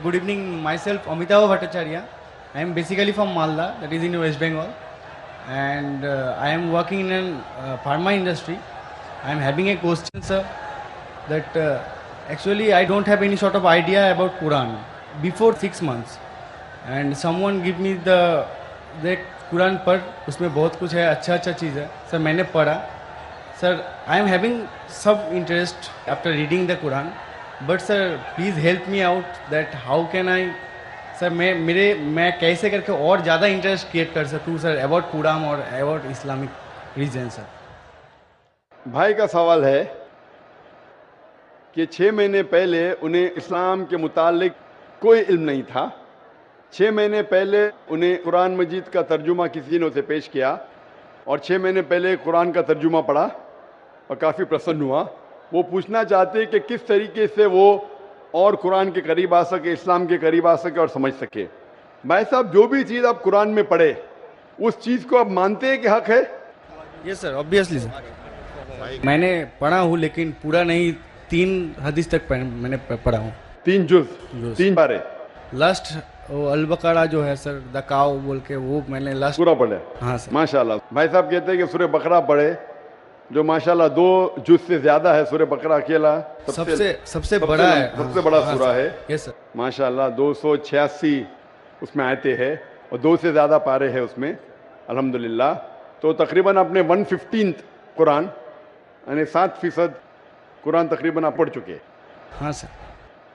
Good evening, myself Amitabh Bhattacharya. I am basically from Malda, that is in West Bengal, and I am working in an pharma industry. I am having a question, sir, that actually I don't have any sort of idea about Quran before 6 months, and someone give me the Quran पर उसमें बहुत कुछ है अच्छा चीज़ है sir मैंने पढ़ा sir I am having सब interest after reading the Quran but sir please help me out that how can I sir मैं कैसे करके और ज़्यादा इंटरेस्ट क्रिएट कर सकूँ सर अबाउट कुरान और अबाउट इस्लामिक रीजन सर। भाई का सवाल है कि 6 महीने पहले उन्हें इस्लाम के मुतालिक कोई इल्म नहीं था। 6 महीने पहले उन्हें कुरान मजीद का तर्जुमा किसी ने उसे पेश किया और 6 महीने पहले कुरान का तर्जुमा पढ़ा और काफ़ी प्रसन्न हुआ। वो पूछना चाहते हैं कि किस तरीके से वो और कुरान के करीब आ सके, इस्लाम के करीब आ सके और समझ सके। भाई साहब, जो भी चीज़ आप कुरान में पढ़े उस चीज़ को आप मानते हैं कि हक है? Yes sir, obviously sir. मैंने पढ़ा हूँ लेकिन पूरा नहीं, 3 हदीस तक मैंने पढ़ा हूँ। 3 जुज़ 3 पारे। लास्ट अल बकरा जो है सर, द काव बोल के, वो मैंने लास्ट पूरा पढ़े। हाँ सर। माशाल्लाह। भाई साहब कहते हैं कि सूरह बकरा पढ़े, जो माशाल्लाह 2 जुज़ से ज्यादा है। सूरह बकरा अकेला सबसे बड़ा है, सबसे बड़ा सूरा है। Yes sir. माशाल्लाह 286 उसमें आयते हैं और 2 से ज्यादा पारे हैं उसमें, अल्हम्दुलिल्लाह। तो तकरीबन आपने 115th कुरान यानी 7% कुरान तकरीबन आप पढ़ चुके हैं। हाँ सर।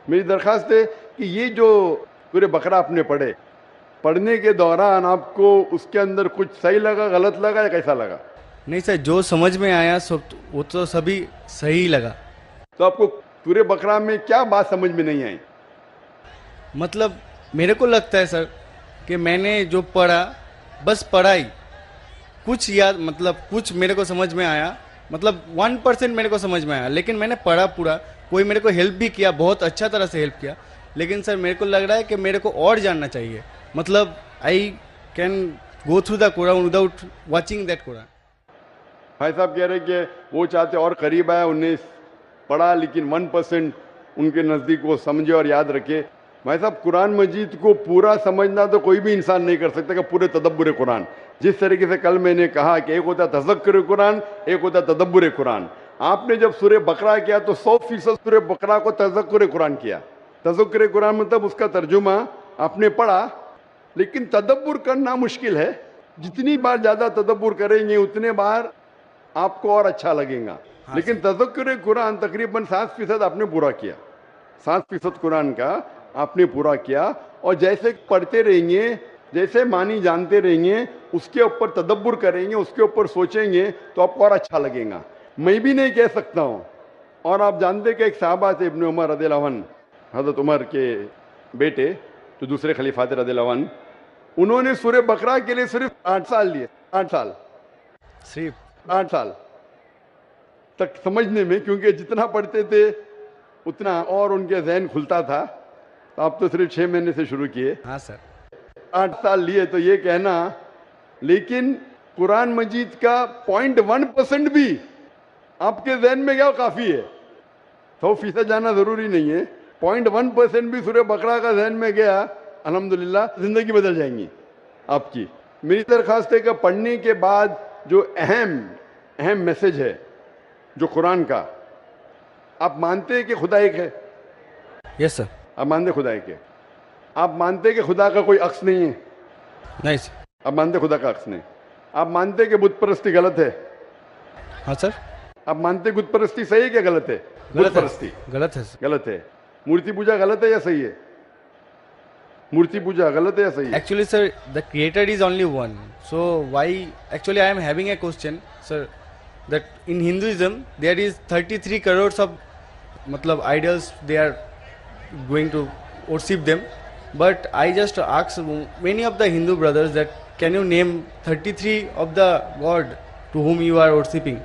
मेरी दरख्वास्त है कि ये जो सूरह बकरा आपने पढ़ने के दौरान आपको उसके अंदर कुछ सही लगा, गलत लगा या कैसा लगा? नहीं सर, जो समझ में आया सब वो तो सभी सही लगा। तो आपको सूरह बकरा में क्या बात समझ में नहीं आई? मतलब मेरे को लगता है सर कि मैंने जो पढ़ा बस पढ़ाई, कुछ याद, मतलब कुछ मेरे को समझ में आया, मतलब 1% मेरे को समझ में आया, लेकिन मैंने पढ़ा पूरा। कोई मेरे को हेल्प भी किया, बहुत अच्छा तरह से हेल्प किया, लेकिन सर मेरे को लग रहा है कि मेरे को और जानना चाहिए। मतलब I can go through the Quran without watching that Quran. भाई साहब कह रहे कि वो चाहते और करीब आए, उन्हें पढ़ा लेकिन 1% उनके नज़दीक वो समझे और याद रखे। भाई साहब, कुरान मजीद को पूरा समझना तो कोई भी इंसान नहीं कर सकता कि पूरे तदब्बुर कुरान। जिस तरीके से कल मैंने कहा कि एक होता है तज़क्कुर कुरान, एक होता है तदब्बुर कुरान। आपने जब सूरह बकरा किया तो 100% सूरह बकरा को तज़क्कुर कुरान किया। तज़क्कुर कुरान मतलब उसका तर्जुमा आपने पढ़ा, लेकिन तदब्बुर करना मुश्किल है। जितनी बार ज़्यादा तदब्बुर करेंगे उतने बार आपको और अच्छा लगेगा। हाँ, लेकिन तज़क्कुर कुरान तकरीबन 7% आपने पूरा किया। 7% कुरान का आपने पूरा किया, और जैसे पढ़ते रहेंगे, जैसे मानी जानते रहेंगे, उसके ऊपर तदब्बुर करेंगे, उसके ऊपर सोचेंगे तो आपको और अच्छा लगेगा। मैं भी नहीं कह सकता हूँ। और आप जानते कि एक साहबा थे इब्न उमर रज़ियल्लाहु अन्हु, हज़रत उमर के बेटे जो दूसरे खलीफा थे रज़ियल्लाहु अन्हु, उन्होंने सूरह बकरा के लिए सिर्फ 8 साल लिए। 8 साल, सिर्फ 8 साल तक समझने में, क्योंकि जितना पढ़ते थे उतना और उनके जहन खुलता था। तो आप तो सिर्फ 6 महीने से शुरू किए। हाँ सर। 8 साल लिए, तो ये कहना, लेकिन कुरान मजीद का 0.1% भी आपके जहन में गया काफ़ी है। 100% जाना ज़रूरी नहीं है। 0.1% भी सूरह बकरा का जहन में गया, अल्हम्दुलिल्लाह ज़िंदगी बदल जाएंगी आपकी। मेरी दरख्वास्त है कि पढ़ने के बाद जो अहम मैसेज है जो कुरान का, आप मानते हैं कि खुदा एक है? Yes sir. आप मानते खुदा एक है? आप मानते हैं कि खुदा का कोई अक्स नहीं है? नहीं सर। आप मानते खुदा का अक्स नहीं? आप मानते कि बुत परस्ती गलत है? हाँ सर। आप मानते बुत परस्ती सही है क्या गलत है? बुत परस्ती गलत है सर। गलत है। मूर्ति पूजा गलत है या सही है? मूर्ति पूजा गलत है या सही है? Actually, sir, the creator is only one. So why? Actually, I am having a question, sir. That in Hinduism there is 33 crores of, matlab, idols. They are going to worship them. But I just asked many of the Hindu brothers that can you name 33 of the god to whom you are worshipping?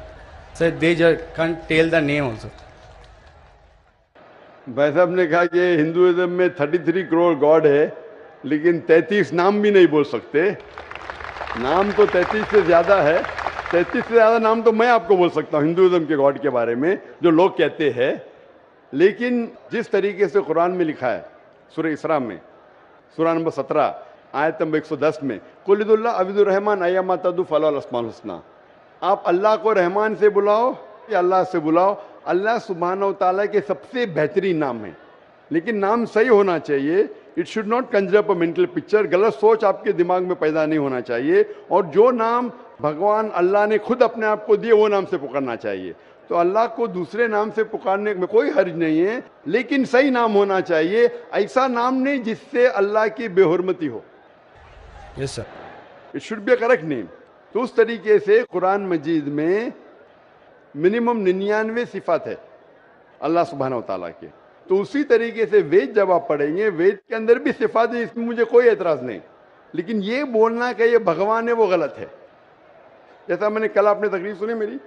Sir, they just can't tell the name also. भाई साहब ने कहा कि Hinduism में 33 crore God है, लेकिन 33 नाम भी नहीं बोल सकते। नाम तो 33 से ज़्यादा है। 33 से ज़्यादा नाम तो मैं आपको बोल सकता हूँ हिंदुइज्म के गॉड के बारे में, जो लोग कहते हैं। लेकिन जिस तरीके से कुरान में लिखा है सूरह इसरा में, सूरह नंबर 17 आयत नंबर 110 में, कुलिदुल्लाह अबिदुर रहमान अय्यमा तदु फलाहुल अस्माउल हुस्ना। आप अल्लाह को रहमान से बुलाओ या अल्लाह से बुलाओ, अल्लाह सुब्हानहू तआला के सबसे बेहतरीन नाम है, लेकिन नाम सही होना चाहिए। It should not Kanjar up a mental picture, गलत सोच आपके दिमाग में पैदा नहीं होना चाहिए। और जो नाम भगवान अल्लाह ने खुद अपने आप को दिए वो नाम से पुकारना चाहिए। तो अल्लाह को दूसरे नाम से पुकारने में कोई हर्ज नहीं है, लेकिन सही नाम होना चाहिए, ऐसा नाम नहीं जिससे अल्लाह की बेहुरमती हो। Yes sir. It should be a correct name. तो उस तरीके से कुरान मजीद में मिनिमम 99 सिफात है अल्लाह सुब्हानहू तआला के। तो उसी तरीके से वेद जब आप पढ़ेंगे, वेद के अंदर भी सिफात है, इसमें मुझे कोई एतराज नहीं, लेकिन ये बोलना कि ये भगवान है वो गलत है। जैसा मैंने कल, आपने तकरीर सुनी मेरी,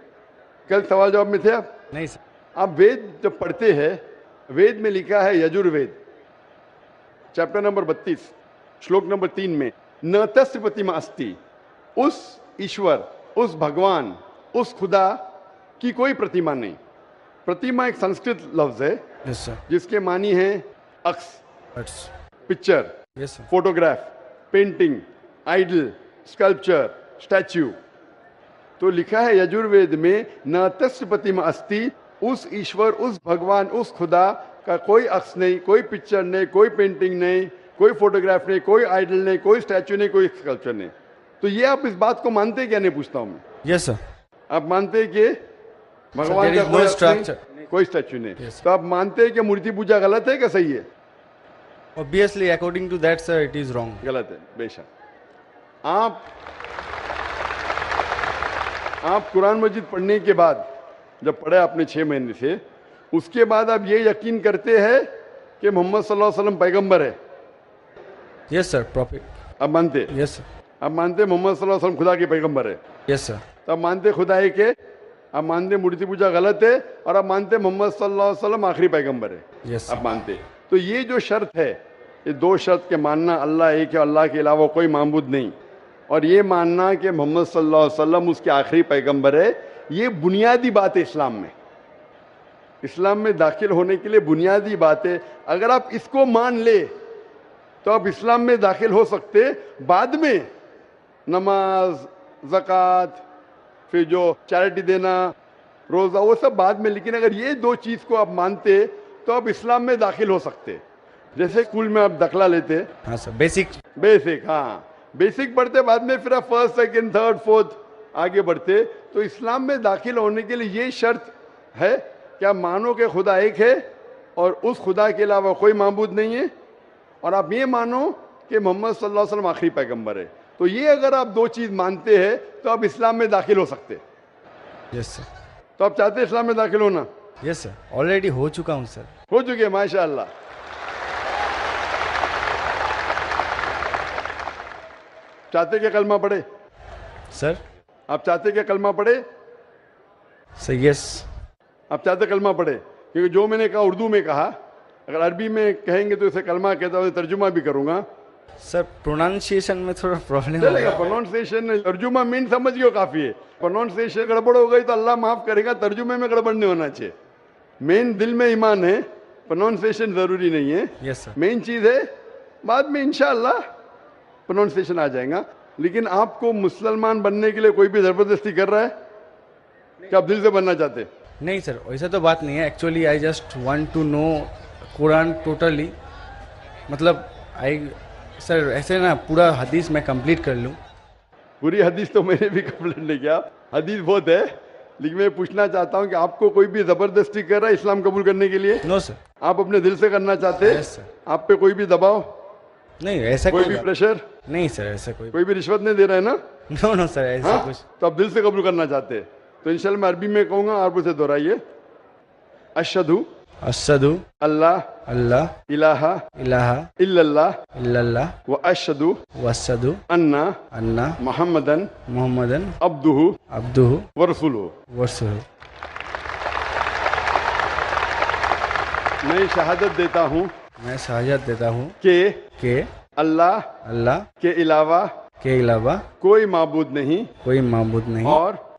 कल सवाल जवाब में थे आप? नहीं सर। आप वेद जब पढ़ते हैं, वेद में लिखा है यजुर्वेद चैप्टर नंबर 32 श्लोक नंबर 3 में, न तस्य प्रतिमा अस्ति, उस ईश्वर, उस भगवान, उस खुदा की कोई प्रतिमा नहीं। प्रतिमा एक संस्कृत लफ्ज है यस सर। जिसके मानी है अक्स, picture, yes sir. Photograph, painting, idol, sculpture, statue. तो लिखा है यजुर्वेद में, न तस्य प्रतिमा अस्ति, उस ईश्वर, उस भगवान, उस खुदा का कोई अक्स नहीं, कोई पिक्चर नहीं, कोई पेंटिंग नहीं, कोई फोटोग्राफ नहीं, कोई आइडल नहीं, कोई स्टैच्यू नहीं, कोई स्कल्पचर नहीं। तो ये आप इस बात को मानते क्या? नहीं पूछता हूं मैं। Yes sir. आप मानते कि भगवान का कोई स्ट्रक्चर, कोई स्टैच्यू नहीं? Yes. तो आप मानते हैं कि मूर्ति पूजा गलत है क्या सही है? Obviously according to that sir it is wrong. गलत है बेशक। आप कुरान मजीद पढ़ने के बाद, जब पढ़े आपने 6 महीने से, उसके बाद आप ये यकीन करते हैं कि मोहम्मद सल्लल्लाहु अलैहि वसल्लम पैगंबर है? Yes sir. प्रॉफिट। आप मानते? Yes sir. आप मानते मोहम्मद सल्लल्लाहु अलैहि वसल्लम खुदा के पैगंबर है? Yes sir. तो आप मानते खुदा है कि? आप मानते मूर्ति पूजा गलत है, और आप मानते मोहम्मद सल्लल्लाहु अलैहि वसल्लम आखिरी पैगंबर है? यस आप मानते? तो ये जो शर्त है, ये 2 शर्त के मानना, अल्लाह एक है, अल्लाह के अलावा कोई माबूद नहीं, और ये मानना कि मोहम्मद सल्लल्लाहु अलैहि वसल्लम उसके आखिरी पैगंबर है, ये बुनियादी बात है इस्लाम में। इस्लाम में दाखिल होने के लिए बुनियादी बात है। अगर आप इसको मान ले तो आप इस्लाम में दाखिल हो सकते। बाद में नमाज, ज़कात, फिर जो चैरिटी देना, रोज़ा, वो सब बाद में, लेकिन अगर ये 2 चीज़ को आप मानते तो आप इस्लाम में दाखिल हो सकते। जैसे स्कूल में आप दाखिला लेते, हाँ सर, बेसिक, हाँ बेसिक पढ़ते, बाद में फिर आप फर्स्ट, सेकंड, थर्ड, फोर्थ आगे बढ़ते। तो इस्लाम में दाखिल होने के लिए ये शर्त है कि आप मानो कि खुदा एक है और उस खुदा के अलावा कोई माबूद नहीं है, और आप ये मानो कि मोहम्मद सल्लल्लाहु अलैहि वसल्लम आखिरी पैगंबर है। तो ये अगर आप 2 चीज़ मानते हैं तो आप इस्लाम में दाखिल हो सकते। Yes sir. तो आप चाहते हैं इस्लाम में दाखिल होना? यस सर, ऑलरेडी हो चुका हूँ सर। हो चुके हैं, माशाअल्लाह। चाहते क्या कलमा पढ़े सर? आप चाहते क्या कलमा पढ़े सर? यस। आप चाहते कलमा पढ़े? क्योंकि जो मैंने कहा उर्दू में कहा, अगर अरबी में कहेंगे तो इसे कलमा कहता हूँ, तर्जुमा भी करूंगा। सर प्रोनाउंसिएशन में थोड़ा प्रॉब्लम चलेगा, प्रोनाउंसिएशन, तर्जुमा मीन समझ गए काफी है। प्रोनाउंसिएशन गड़बड़ हो गई तो अल्लाह माफ करेगा, तर्जुमे में गड़बड़ नहीं होना चाहिए। मेन दिल में ईमान है, प्रोनाउंसिएशन जरूरी नहीं है। Yes sir. मेन चीज है, बाद में इंशाअल्लाह प्रोनाउंसिएशन आ जाएगा। लेकिन आपको मुसलमान बनने के लिए कोई भी जबरदस्ती कर रहा है कि आप दिल से बनना चाहते? नहीं सर, वैसा तो बात नहीं है। Actually I just want to know Quran totally, मतलब सर ऐसे ना पूरा हदीस मैं कंप्लीट कर लूँ। पूरी हदीस तो मैंने भी कंप्लीट नहीं किया, हदीस बहुत है, लेकिन मैं पूछना चाहता हूँ कि आपको कोई भी जबरदस्ती कर रहा है इस्लाम कबूल करने के लिए? No sir. आप अपने दिल से करना चाहते हैं? Yes sir. आप पे कोई भी दबाव नहीं, ऐसा कोई भी प्रेशर नहीं सर, ऐसा कोई भी रिश्वत नहीं दे रहा है ना? नो सर, ऐसा हाँ? कुछ। तो आप दिल से कबूल करना चाहते हैं तो इंशाल्लाह मैं अरबी में कहूँगा, आप उसे दोहराइए। अशहदु अशहदु अल्लाह अल्लाह इलाहा इलाहा इल्लल्लाह इल्लल्लाह व अशहदु वअशहदु अन्ना अन्ना मुहम्मदन मुहम्मदन अब्दुहु अब्दुहु व रसूलुहु। वरसूलुहु। मैं शहादत देता हूँ मैं शहादत देता हूँ कि अल्लाह के अलावा के अलावा कोई माबूद नहीं कोई माबूद नहीं और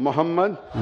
मोहम्मद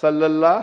सल्लल्लाहु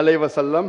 अलैहि वसल्लम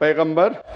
पैगंबर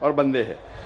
और बंदे हैं.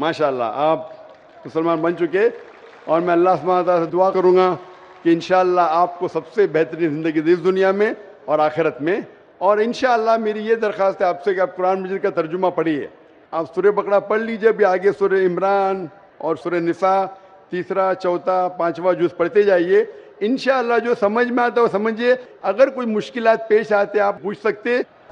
माशाल्लाह आप मुसलमान बन चुके और मैं अल्लाह सुब्हानहू व तआला से दुआ करूँगा कि इंशाअल्लाह आपको सबसे बेहतरीन ज़िंदगी दी इस दुनिया में और आखिरत में. और इंशाअल्लाह मेरी ये दरख्वास्त है आपसे कि आप कुरान मजीद का तर्जुमा पढ़िए. आप सूरह बकरा पढ़ लीजिए, भी आगे सूरह इमरान और सूरह निसा तीसरा चौथा पांचवा जुज़ पढ़ते जाइए. इंशाअल्लाह जो समझ में आता है वो समझिए. अगर कोई मुश्किलात पेश आते आप पूछ सकते.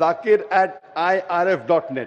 zakir@irf.net.